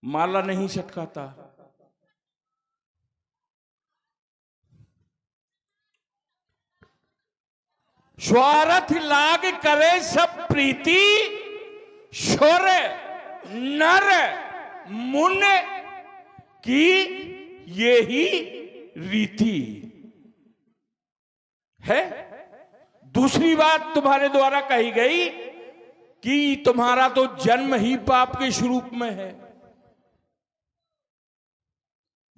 माला नहीं सटकाता। स्वार्थ लाग करे सब प्रीति, शोर नर मुन की यही रीति है। दूसरी बात तुम्हारे द्वारा कही गई कि तुम्हारा तो जन्म ही पाप के स्वरूप में है।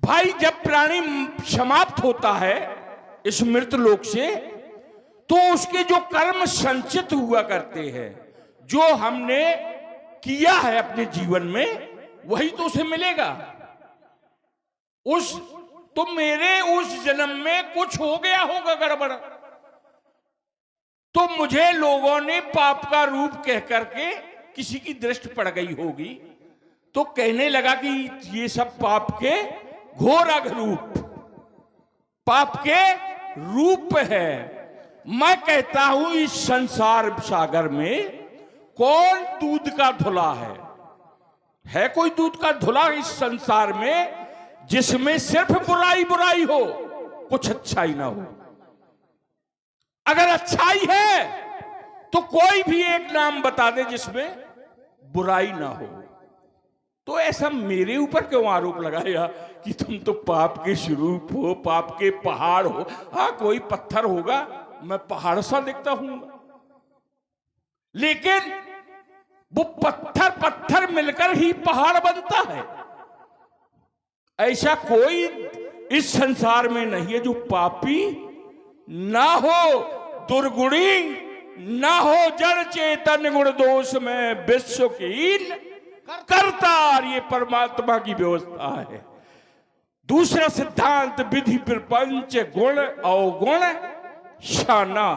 भाई जब प्राणी समाप्त होता है इस मृत लोक से, तो उसके जो कर्म संचित हुआ करते हैं, जो हमने किया है अपने जीवन में, वही तो उसे मिलेगा। तो मेरे उस जन्म में कुछ हो गया होगा गड़बड़, तो मुझे लोगों ने पाप का रूप कह करके किसी की दृष्टि पड़ गई होगी, तो कहने लगा कि ये सब पाप के घोर अघरूप, पाप के रूप है। मैं कहता हूं इस संसार सागर में कौन दूध का धुला है कोई दूध का धुला इस संसार में जिसमें सिर्फ बुराई बुराई हो, कुछ अच्छाई ना हो? अगर अच्छाई है तो कोई भी एक नाम बता दे जिसमें बुराई ना हो। तो ऐसा मेरे ऊपर क्यों आरोप लगाया कि तुम तो पाप के स्वरूप हो, पाप के पहाड़ हो? हाँ, कोई पत्थर होगा, मैं पहाड़ सा दिखता हूं, लेकिन वो पत्थर मिलकर ही पहाड़ बनता है। ऐसा कोई इस संसार में नहीं है जो पापी ना हो, दुर्गुणी ना हो, जड़ चेतन गुण दोष में विश्व कीन करतार। ये परमात्मा की व्यवस्था है। दूसरा सिद्धांत विधि प्रपंच गुण अवगुण शाना,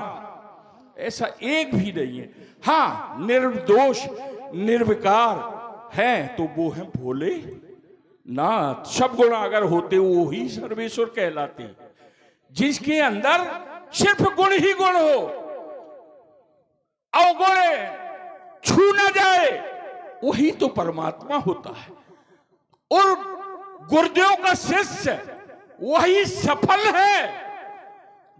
ऐसा एक भी नहीं है। हाँ, निर्दोष निर्विकार है तो वो है भोले नाथ। सब गुण अगर होते वो ही सर्वेश्वर कहलाते। जिसके अंदर सिर्फ गुण ही गुण हो, अवगुण छू ना जाए, वही तो परमात्मा होता है। और गुरुदेव का शिष्य वही सफल है।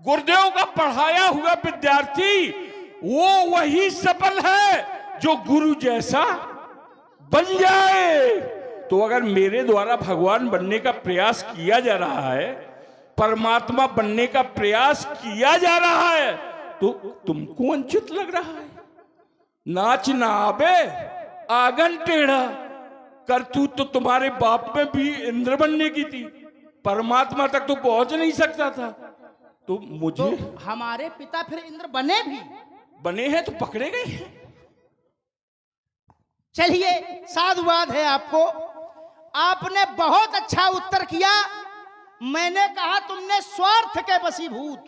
गुरुदेव का पढ़ाया हुआ विद्यार्थी वो वही सफल है जो गुरु जैसा बन जाए। तो अगर मेरे द्वारा भगवान बनने का प्रयास किया जा रहा है, परमात्मा बनने का प्रयास किया जा रहा है, तो तुमको वंचित लग रहा है? नाच ना आबे आंगन टेढ़ा, करतूत तो तुम्हारे बाप में भी इंद्र बनने की थी, परमात्मा तक तो पहुंच नहीं सकता था। तो मुझे तो हमारे पिता फिर इंद्र बने हैं तो पकड़े गए हैं। चलिए, साधुवाद है आपको, आपने बहुत अच्छा उत्तर किया। मैंने कहा तुमने स्वार्थ के वशीभूत,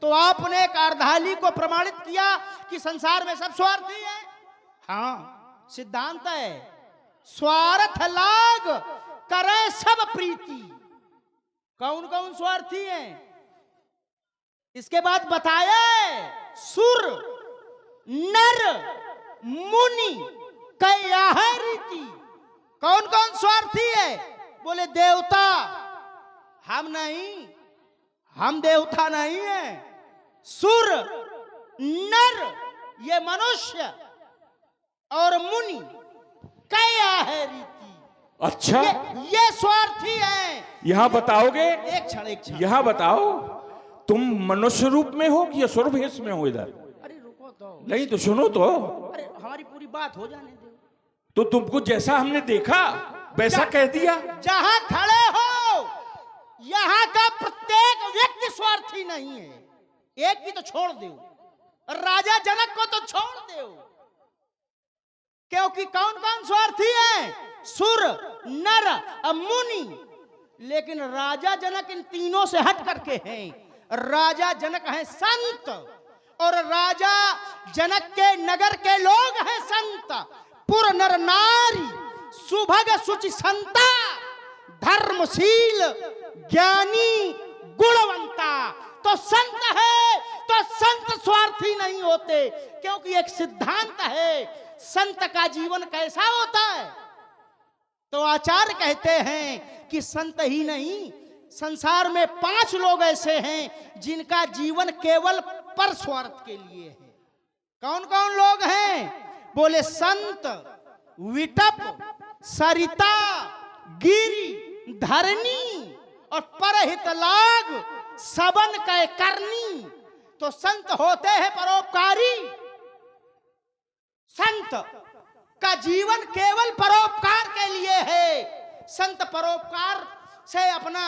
तो आपने एक अर्धाली को प्रमाणित किया कि संसार में सब स्वार्थी है। हाँ, सिद्धांत है स्वार्थ लाग करे सब प्रीति। कौन कौन स्वार्थी हैं? इसके बाद बताया सुर नर मुनि कया है रीति। कौन कौन स्वार्थी है? बोले देवता, हम नहीं, हम देवता नहीं है। सुर नर ये मनुष्य और मुनि कया है रीति। अच्छा, ये स्वार्थी है। यहां बताओगे? एक क्षण यहां बताओ, तुम मनुष्य रूप में हो कि असुर भेष में हो? इधर अरे रुको तो, नहीं तो सुनो तो। अरे हमारी पूरी बात हो जाने दो। तो तुमको जैसा हमने देखा वैसा कह दिया। जहां खड़े हो यहां का प्रत्येक व्यक्ति स्वार्थी नहीं है। एक की तो छोड़ दो, राजा जनक को तो छोड़ दो, क्योंकि कौन कौन स्वार्थी है? सुर नर मुनि। लेकिन राजा जनक इन तीनों से हट करके हैं। राजा जनक हैं संत, और राजा जनक के नगर के लोग हैं संत। पुर नर नारी सुभग सुचि संता, धर्मशील ज्ञानी गुणवंता। तो संत है तो संत स्वार्थी नहीं होते, क्योंकि एक सिद्धांत है संत का जीवन कैसा होता है। तो तो आचार्य कहते हैं कि संत ही नहीं, संसार में 5 लोग ऐसे हैं जिनका जीवन केवल परस्वार्थ के लिए है। कौन कौन लोग हैं? बोले संत, विटप, सरिता, गिरि, धरनी और परहित लाग सबन कै करनी। तो संत होते हैं परोपकारी। संत का जीवन केवल परोपकार के लिए है। संत परोपकार से अपना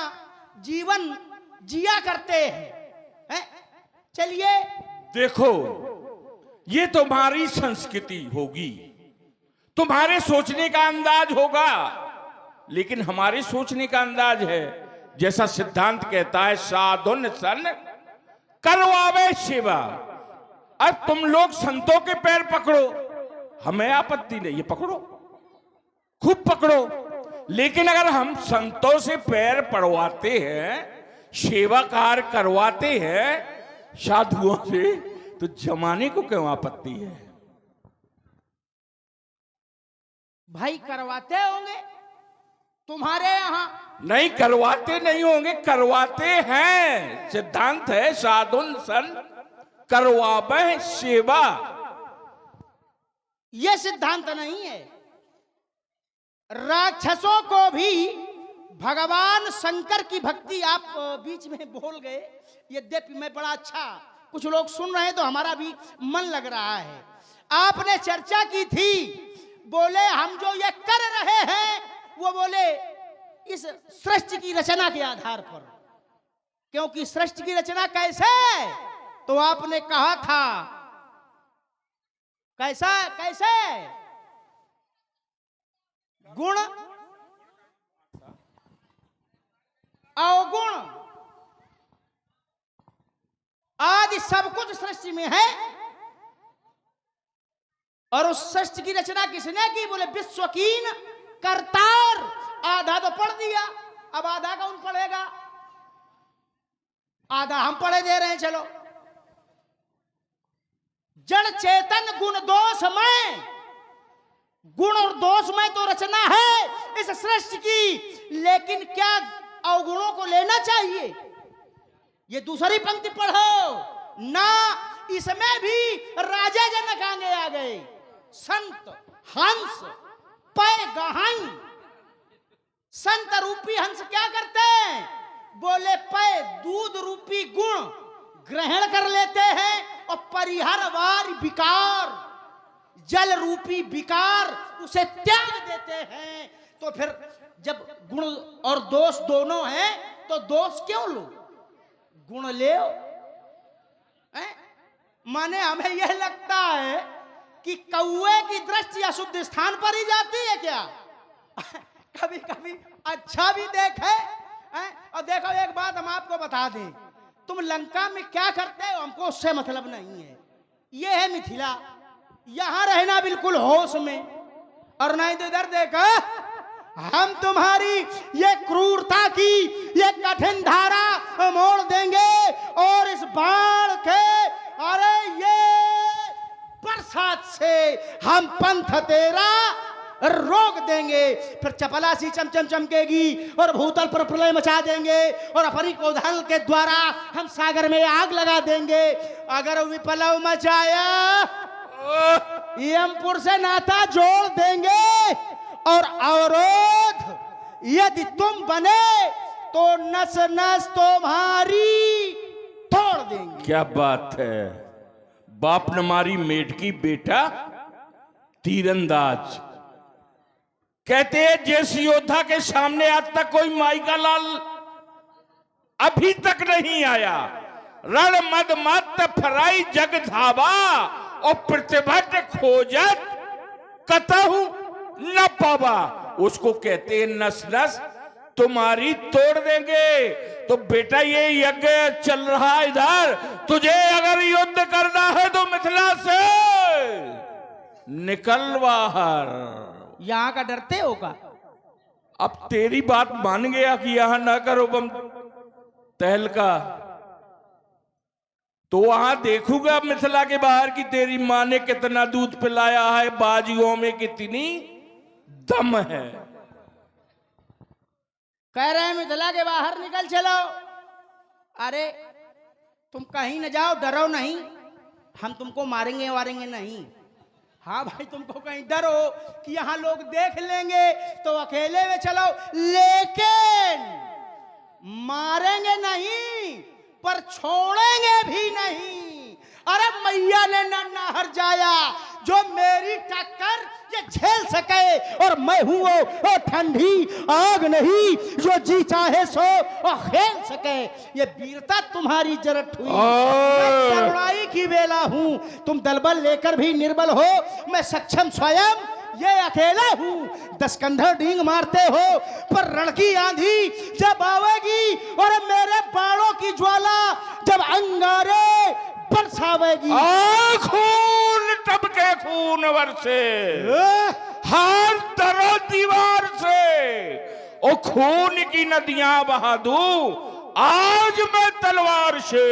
जीवन जिया करते हैं। चलिए देखो, ये तुम्हारी संस्कृति होगी, तुम्हारे सोचने का अंदाज होगा, लेकिन हमारे सोचने का अंदाज है, जैसा सिद्धांत कहता है, साधुन सन करवावे सेवा। अब तुम लोग संतों के पैर पकड़ो, हमें आपत्ति नहीं है, पकड़ो, खूब पकड़ो, लेकिन अगर हम संतों से पैर पड़वाते हैं, सेवा कार्य करवाते हैं साधुओं से, तो जमाने को क्यों आपत्ति है? भाई करवाते होंगे तुम्हारे यहां। नहीं, करवाते नहीं होंगे, करवाते हैं। सिद्धांत है साधुन सन करवावे सेवा। यह सिद्धांत नहीं है। राक्षसों को भी भगवान शंकर की भक्ति, आप बीच में बोल गए, यद्यपि मैं बड़ा अच्छा, कुछ लोग सुन रहे हैं तो हमारा भी मन लग रहा है। आपने चर्चा की थी, बोले हम जो ये कर रहे हैं वो बोले इस सृष्टि की रचना के आधार पर, क्योंकि सृष्टि की रचना कैसे, तो आपने कहा था कैसा, कैसे गुण अवगुण आदि सब कुछ सृष्टि में है। और उस सृष्टि की रचना किसने की? बोले विश्वकीन करतार। आधा तो पढ़ दिया, अब आधा कौन पढ़ेगा? आधा हम पढ़े दे रहे हैं। चलो, जड़ चेतन गुण दोष में, गुण और दोष में तो रचना है इस सृष्टि की, लेकिन क्या अवगुणों को लेना चाहिए? ये दूसरी पंक्ति पढ़ो ना, इसमें भी राजा जनक आगे आ गए। संत हंस पै गहाई। संत रूपी हंस क्या करते हैं? बोले पै दूध रूपी गुण ग्रहण कर लेते हैं और परिहरवार विकार, जल रूपी विकार उसे त्याग देते हैं। तो फिर जब गुण और दोष दोनों हैं तो दोष क्यों लो, गुण ले। माने हमें यह लगता है कि कौए की दृष्टि अशुद्ध स्थान पर ही जाती है क्या? कभी कभी अच्छा भी देखे। और देखो, एक बात हम आपको बता दें, तुम लंका में क्या करते हो हमको उससे मतलब नहीं है। यह है मिथिला, यहां रहना बिल्कुल होश में, और नहीं तो इधर देखो, हम तुम्हारी ये क्रूरता की ये कठिन धारा मोड़ देंगे और इस बाढ़ के, अरे ये बरसात से हम पंथ तेरा रोक देंगे। फिर चपलासी चमचम चमकेगी और भूतल पर प्रलय मचा देंगे और अपनी कोधाल के द्वारा हम सागर में आग लगा देंगे। अगर विप्लव मचाया यमपुर से नाता जोड़ देंगे, और अवरोध यदि तुम बने तो नस नस तुम्हारी तोड़ देंगे। क्या बात है, बाप न मारी मेढकी बेटा तीरंदाज। कहते हैं जैसे योद्धा के सामने आज तक कोई माई का लाल अभी तक नहीं आया। रण मद मत फराई जग धावा और प्रतिभट खोजत कतहु न पावा। उसको कहते हैं नस नस तुम्हारी तोड़ देंगे। तो बेटा ये यज्ञ चल रहा है इधर, तुझे अगर युद्ध करना है तो मिथिला से निकल बाहर। यहां का डरते होगा। अब तेरी बात मान गया कि यहां ना करो बम तहलका, तो वहां देखूंगा मिथिला के बाहर की तेरी मां ने कितना दूध पिलाया है, बाजियों में कितनी दम है। कह रहे हैं मिथिला के बाहर निकल चलो। अरे तुम कहीं न जाओ, डरो नहीं, हम तुमको मारेंगे वारेंगे नहीं। हाँ भाई, तुमको कहीं डर हो कि यहाँ लोग देख लेंगे तो अकेले में चलो, लेकिन मारेंगे नहीं पर छोड़ेंगे भी नहीं। अरे मैया ने नन्नाहर जाया जो मेरी टक्कर ये झेल सके, और मैं हूं वो ठंडी आग नहीं जो जी चाहे सो और खेल सके। ये वीरता तुम्हारी जरत हुई, मैं करुणाई की बेला हूं। तुम दलबल लेकर भी निर्बल हो, मैं सक्षम स्वयं ये अकेला हूं। 10 कंधर डींग मारते हो पर रण की आंधी जब आवेगी और मेरे बाणों की ज्वाला जब अंगारे बरसावेगी, खून टपके खून बरसे, हार तरो दीवार से, ओ खून की नदियां बहा दूं आज मैं तलवार से।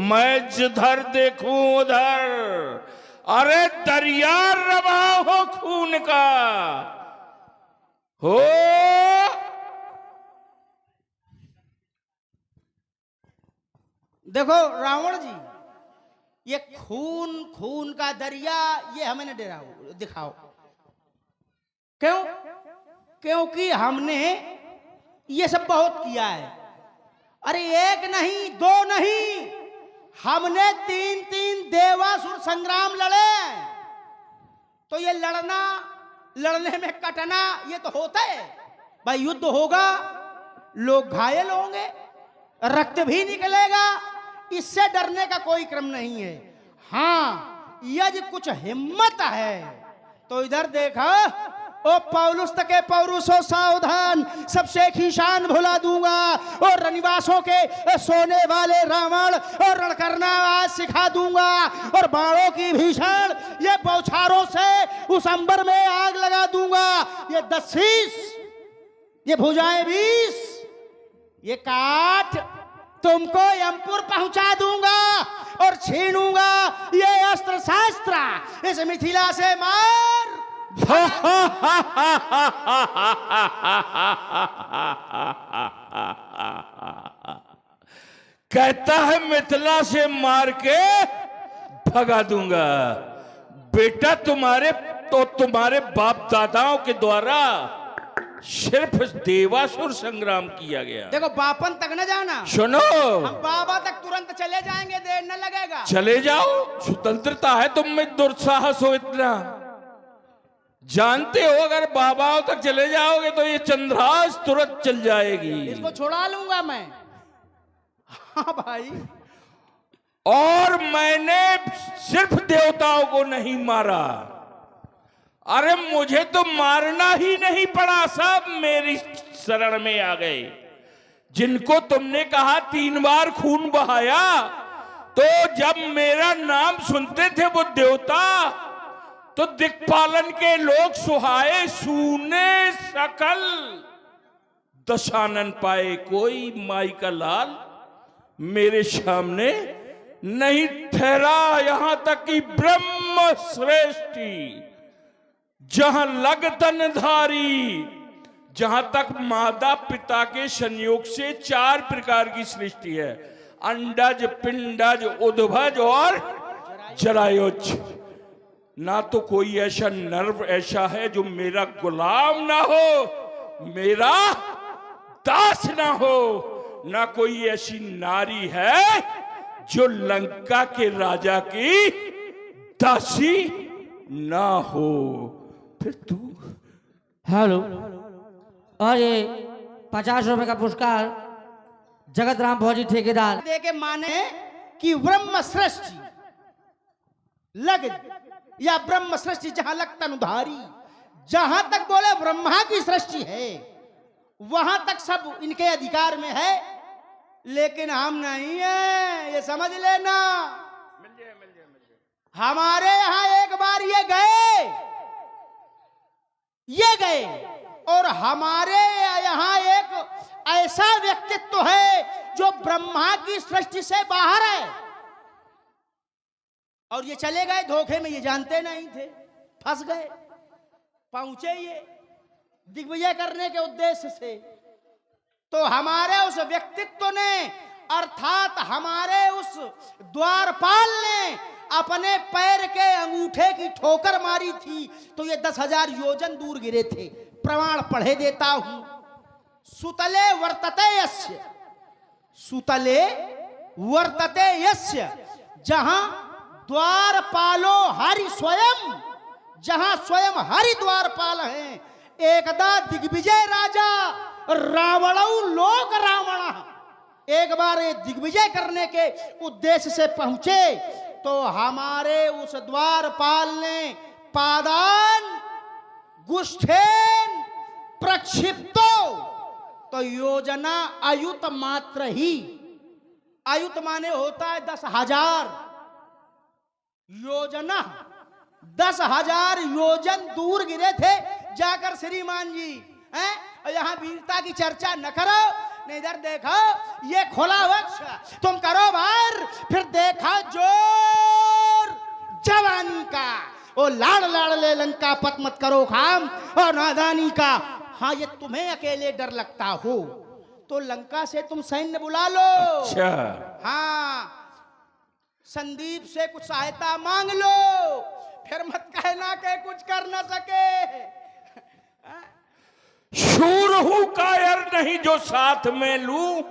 मैं जिधर देखूं उधर अरे दरिया रवा हो खून का हो। देखो रावण जी, ये खून खून का दरिया ये हमें न डराओ, दिखाओ। क्यों? क्योंकि हमने ये सब बहुत किया है। अरे एक नहीं, दो नहीं, हमने 3-3 देवासुर संग्राम लड़े। तो ये लड़ने में कटना ये तो होता है भाई। युद्ध होगा, लोग घायल होंगे, रक्त भी निकलेगा, इससे डरने का कोई क्रम नहीं है। हाँ, यदि कुछ हिम्मत है तो इधर देखा, ओ पौलुस के पौरुषो सावधान, सबसे खीशान भुला दूंगा, और रनिवासों के सोने वाले रावण और रण करना आज सिखा दूंगा, और बाणों की भीषण ये बौछारों से उस अंबर में आग लगा दूंगा। ये 10 शीश, ये भुजाएं 20, ये काठ तुमको यमपुर पहुंचा दूंगा और छीनूंगा ये अस्त्र शास्त्र इस मिथिला से मार। कहता है मिथिला से मार के भगा दूंगा। बेटा तुम्हारे बाप दादाओं के द्वारा सिर्फ देवासुर संग्राम किया गया। देखो बापन तक न जाना, सुनो, हम बाबा तक तुरंत चले जाएंगे, देर न लगेगा। चले जाओ, स्वतंत्रता है तुम में दुस्साहस हो इतना। जानते हो अगर बाबाओं तक चले जाओगे तो ये चंद्रास तुरंत चल जाएगी। इसको छुड़ा लूंगा मैं। हाँ भाई, और मैंने सिर्फ देवताओं को नहीं मारा, अरे मुझे तो मारना ही नहीं पड़ा, सब मेरी शरण में आ गए। जिनको तुमने कहा 3 बार खून बहाया, तो जब मेरा नाम सुनते थे वो देवता, तो दिक्पालन के लोग सुहाए सूने सकल दशानन पाए, कोई माई का लाल मेरे सामने नहीं ठहरा। यहां तक कि ब्रह्म श्रेष्ठी जहां लगतन धारी, जहां तक माता पिता के संयोग से 4 प्रकार की सृष्टि है, अंडज, पिंडज, उद्भज और जरायुज। ना तो कोई ऐसा नर्व ऐसा है जो मेरा गुलाम ना हो, मेरा दास ना हो, ना कोई ऐसी नारी है जो लंका के राजा की दासी ना हो। फिर तू हेलो, और ये 50 रुपए का पुरस्कार जगत राम फौजी ठेकेदार दे के माने कि ब्रह्म सृष्टि लग या ब्रह्म सृष्टि जहां लगतन उधारी, जहां तक बोले ब्रह्मा की सृष्टि है वहां तक सब इनके अधिकार में है, लेकिन हम नहीं है, ये समझ लेना। हमारे यहां एक बार ये गए और हमारे यहाँ एक ऐसा व्यक्तित्व है जो ब्रह्मा की सृष्टि से बाहर है, और ये चले गए धोखे में, ये जानते नहीं थे, फंस गए। पहुंचे ये दिग्विजय करने के उद्देश्य से, तो हमारे उस व्यक्तित्व ने अर्थात हमारे उस द्वारपाल ने अपने पैर के अंगूठे की ठोकर मारी थी तो ये 10,000 योजन दूर गिरे थे। प्रमाण पढ़े देता हूं। सुतले वर्तते यस्य, सुतले वर्तते यस्य, जहां द्वारपालो हरि स्वयं, जहां स्वयं हरि द्वारपाल हैं। एकदा दिग्विजय राजा रावणौ लोक रावण, एक बार ये दिग्विजय करने के उद्देश्य से पहुंचे तो हमारे उस द्वारपाल ने पादान गुष्ठेन प्रक्षिप्तो, तो योजना आयुत मात्र ही, आयुत माने होता है 10,000, योजना 10,000 योजन दूर गिरे थे जाकर श्रीमान जी हैं। और यहां वीरता की चर्चा न करो, नहीं इधर देखो ये खोला वक्ष, तुम करो बार, फिर देखा जोर जवानी का, ओ लाड़ लाड़ ले लंका पत मत करो खाम और नादानी का। हाँ ये तुम्हें अकेले डर लगता हो तो लंका से तुम सैन्य बुला लो। अच्छा। हाँ संदीप से कुछ सहायता मांग लो, फिर मत कहना कि कुछ कर न सके। शूर हूं कायर नहीं जो साथ में लूं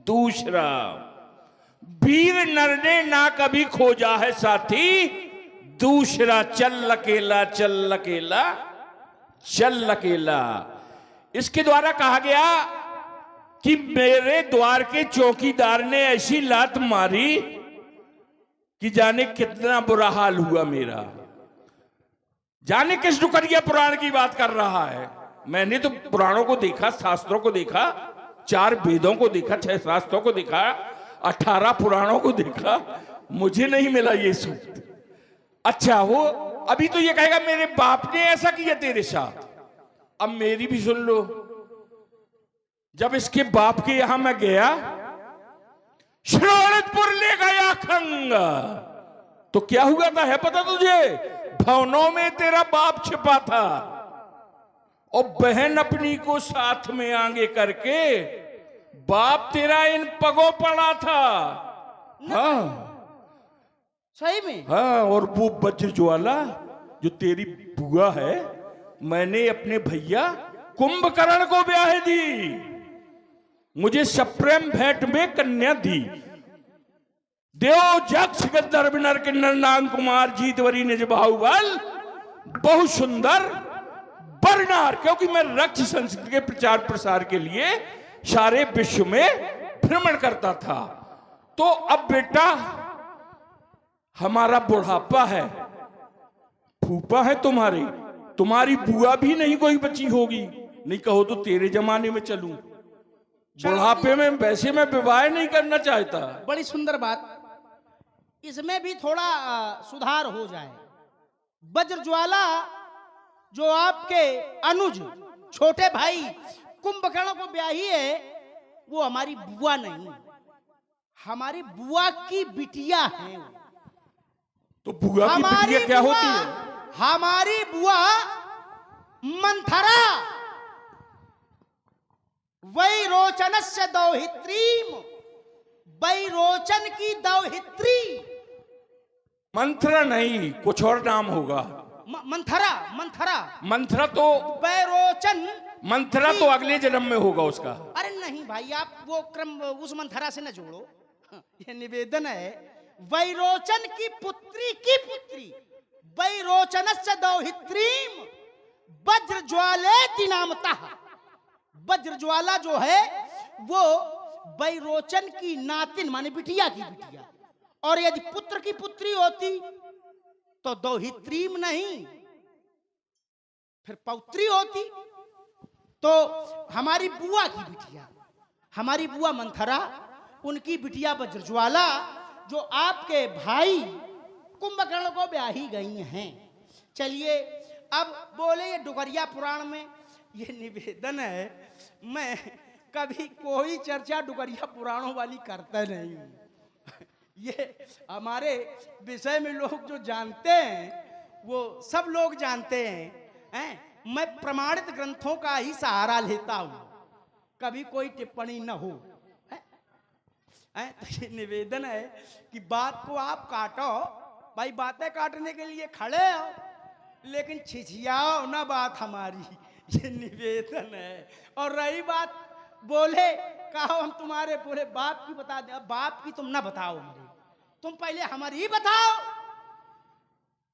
दूसरा, वीर नर ने ना कभी खोजा है साथी दूसरा। चल अकेला चल अकेला चल अकेला। इसके द्वारा कहा गया कि मेरे द्वार के चौकीदार ने ऐसी लात मारी कि जाने कितना बुरा हाल हुआ मेरा। जाने किस डुकरिया पुराण की बात कर रहा है। मैंने तो पुराणों को देखा, शास्त्रों को देखा, 4 वेदों को देखा, 6 शास्त्रों को देखा, 18 पुराणों को देखा, मुझे नहीं मिला ये सूक्त। अच्छा वो अभी तो ये कहेगा मेरे बाप ने ऐसा किया तेरे साथ। अब मेरी भी सुन लो। जब इसके बाप के यहां मैं गया, श्रोणितपुर ले गया खंग, तो क्या हुआ था है पता तुझे? भवनों में तेरा बाप छिपा था और बहन अपनी को साथ में आगे करके बाप तेरा इन पगों पड़ा था। हाँ सही में? हाँ। और वो वज्र ज्वाला जो तेरी बुआ है, मैंने अपने भैया कुंभकर्ण को ब्याह दी, मुझे सप्रेम भेंट में कन्या दी। देव जक्ष गंधर्व नर किन्नर नाग कुमार जीतवरी निज बाहुबल, बहुत सुंदर बरनार। क्योंकि मैं रक्ष संस्कृति के प्रचार प्रसार के लिए सारे विश्व में भ्रमण करता था। तो अब बेटा हमारा बुढ़ापा है, फूफा है तुम्हारी, तुम्हारी बुआ भी नहीं कोई बची होगी, नहीं कहो तो तेरे जमाने में चलूं। बुढ़ापे में वैसे मैं विवाह नहीं करना चाहता। बड़ी सुंदर बात, इसमें भी थोड़ा सुधार हो जाए। वज्रज्वाला जो आपके अनुज छोटे भाई कुंभकर्ण को ब्याही है, वो हमारी बुआ नहीं, हमारी बुआ की बिटिया है। तो बुआ की बिटिया क्या होती है? हमारी बुआ मंथरा वैरोचनस्य दौहित्रीम, वैरोचन की दौहित्री। मंथरा नहीं, कुछ और नाम होगा। मंथरा, मंथरा, मंथरा तो वैरोचन, मंथरा तो अगले जन्म में होगा उसका। अरे नहीं भाई, आप वो क्रम उस मंथरा से न जोड़ो। ये निवेदन है, वैरोचन की पुत्री वैरोचनस्य दौहित्रीम वज्रज्वालेति नामतः। वज्रज्वाला जो है वो वैरोचन की नातिन माने बिटिया की बिटिया, और यदि पुत्र की पुत्री होती तो दौहित्रीम नहीं फिर पौत्री होती। तो हमारी बुआ की बिटिया, हमारी बुआ मंथरा, उनकी बिटिया वज्रज्वाला जो आपके भाई कुंभकर्ण को ब्याही गई हैं। चलिए अब बोले, ये डुगरिया पुराण में ये निवेदन है, मैं कभी कोई चर्चा डुगरिया पुराणों वाली करता नहीं हूं। ये हमारे विषय में लोग जो जानते हैं वो सब लोग जानते हैं, मैं प्रमाणित ग्रंथों का ही सहारा लेता हूं। कभी कोई टिप्पणी न हो। तो ये निवेदन है कि बात को आप काटो, भाई बातें काटने के लिए खड़े हो, लेकिन छिछियाओ ना बात हमारी, ये निवेदन है। और रही बात बोले कहो हम तुम्हारे पूरे बाप की बता दें, बाप की तुम ना बताओ मुझे, तुम पहले हमारी ही बताओ।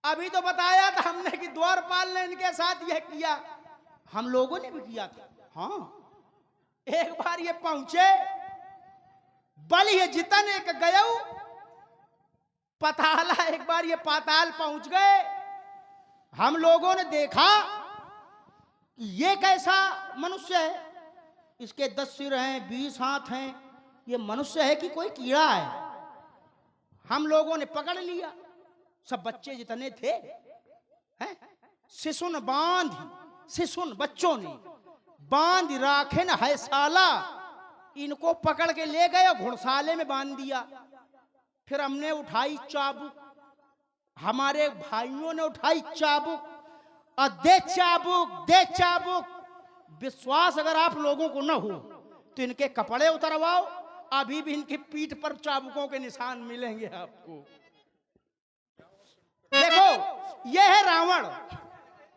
अभी तो बताया था हमने कि द्वारपाल ने इनके साथ यह किया, हम लोगों ने भी किया था। हाँ, एक बार ये पहुंचे बल ये जितन एक गयो पताला, एक बार ये पाताल पहुंच गए। हम लोगों ने देखा ये कैसा मनुष्य है, इसके 10 सिर हैं, 20 हाथ हैं, ये मनुष्य है कि कोई कीड़ा है। हम लोगों ने पकड़ लिया, सब बच्चे जितने थे हैं, शिशुन बांध, शिशुन बच्चों ने बांध राखे न है साला, इनको पकड़ के ले गए और घुड़साले में बांध दिया। फिर हमने उठाई चाबुक, हमारे भाइयों ने उठाई चाबुक और दे चाबुक, दे चाबुक। विश्वास अगर आप लोगों को न हो तो इनके कपड़े उतरवाओ, अभी भी इनकी पीठ पर चाबुकों के निशान मिलेंगे आपको। देखो यह है रावण,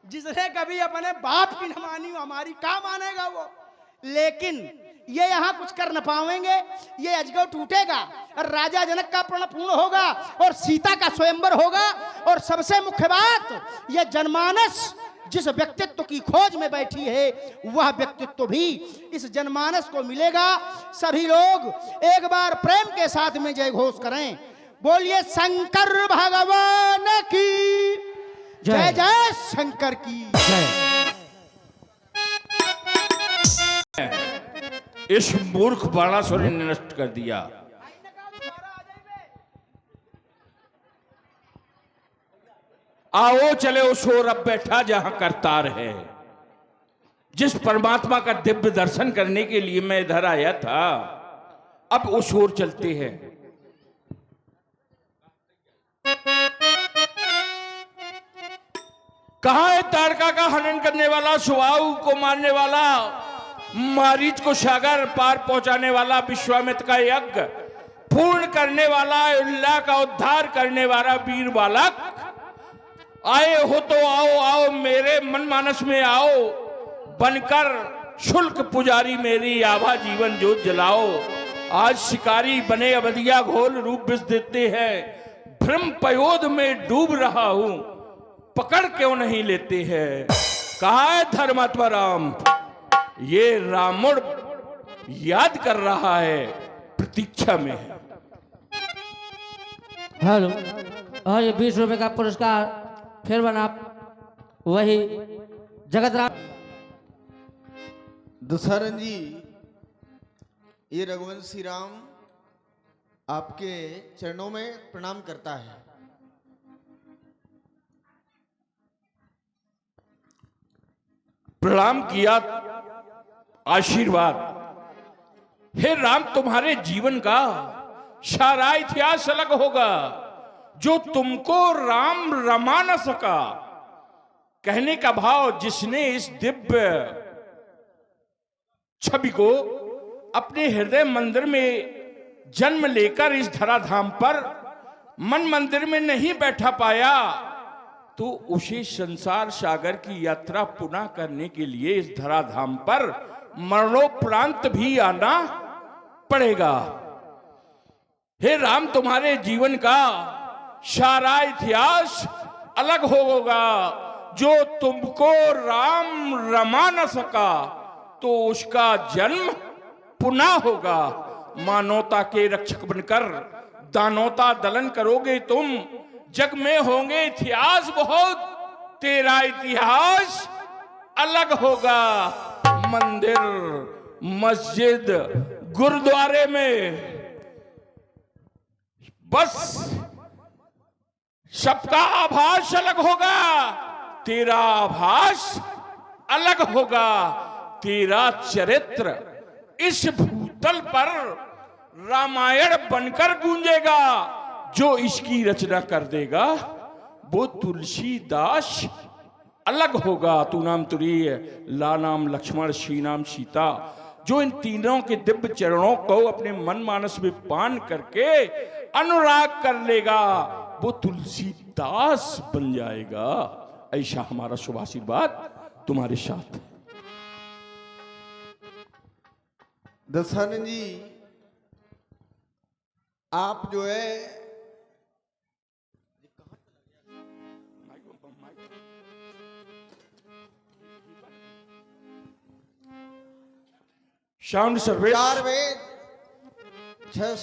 जिसने कभी अपने बाप की न मानी, हमारी क्या मानेगा वो। लेकिन ये यहां कुछ कर न पाएंगे, ये अजगर टूटेगा और राजा जनक का प्रण पूर्ण होगा और सीता का स्वयंवर होगा। और सबसे मुख्य बात, ये जनमानस जिस व्यक्तित्व की खोज में बैठी है, वह व्यक्तित्व भी इस जनमानस को मिलेगा। सभी लोग एक बार प्रेम के साथ में जय घोष करें, बोलिए शंकर भगवान की जय, जय शंकर की जय। इस मूर्ख बाणासुर ने नष्ट कर दिया। आओ चले उस ओर, अब बैठा जहां करतार है। जिस परमात्मा का दिव्य दर्शन करने के लिए मैं इधर आया था, अब उस ओर चलते हैं। कहां है ताड़का का हनन करने वाला, सुबाहु को मारने वाला, मारीच को सागर पार पहुंचाने वाला, विश्वामित्र का यज्ञ पूर्ण करने वाला, अहिल्या का उद्धार करने वाला वीर बालक। आए हो तो आओ, आओ मेरे मन मानस में आओ, बनकर शुल्क पुजारी मेरी आभा जीवन जोत जलाओ। आज शिकारी बने अवधिया घोल रूप विष देते हैं, भ्रम पयोद में डूब रहा हूं, पकड़ क्यों नहीं लेते हैं। कहा है धर्मात्मा राम, ये रावण याद कर रहा है, प्रतीक्षा में है। हेलो, और ये 20 रुपए का पुरस्कार फिर बना वही जगत राम। दुसारन जी, ये रघुवंशी राम आपके चरणों में प्रणाम करता है। प्रणाम किया, आशीर्वाद। हे राम, तुम्हारे जीवन का सारा इतिहास अलग होगा। जो तुमको राम रमा न सका, कहने का भाव, जिसने इस दिव्य छवि को अपने हृदय मंदिर में जन्म लेकर इस धराधाम पर मन मंदिर में नहीं बैठा पाया, तो उसे संसार सागर की यात्रा पुनः करने के लिए इस धराधाम पर मरणोपरांत भी आना पड़ेगा। हे राम, तुम्हारे जीवन का सारा इतिहास अलग होगा। जो तुमको राम रमा न सका, तो उसका जन्म पुनः होगा। मानवता के रक्षक बनकर दानवता दलन करोगे तुम, जग में होंगे इतिहास बहुत, तेरा इतिहास अलग होगा। मंदिर, मस्जिद, गुरुद्वारे में बस सबका आभास अलग होगा, तेरा आभास अलग होगा। तेरा चरित्र इस भूतल पर रामायण बनकर गूंजेगा। जो इसकी रचना कर देगा वो तुलसीदास अलग होगा। तू नाम तुरीय, ला नाम लक्ष्मण, शी नाम सीता, जो इन तीनों के दिव्य चरणों को अपने मन मानस में पान करके अनुराग कर लेगा, वो तुलसीदास बन जाएगा। ऐसा हमारा शुभ आशीर्वाद तुम्हारे साथ है। दशानंद जी, आप जो है साउंड सर्विस 4 वेद 6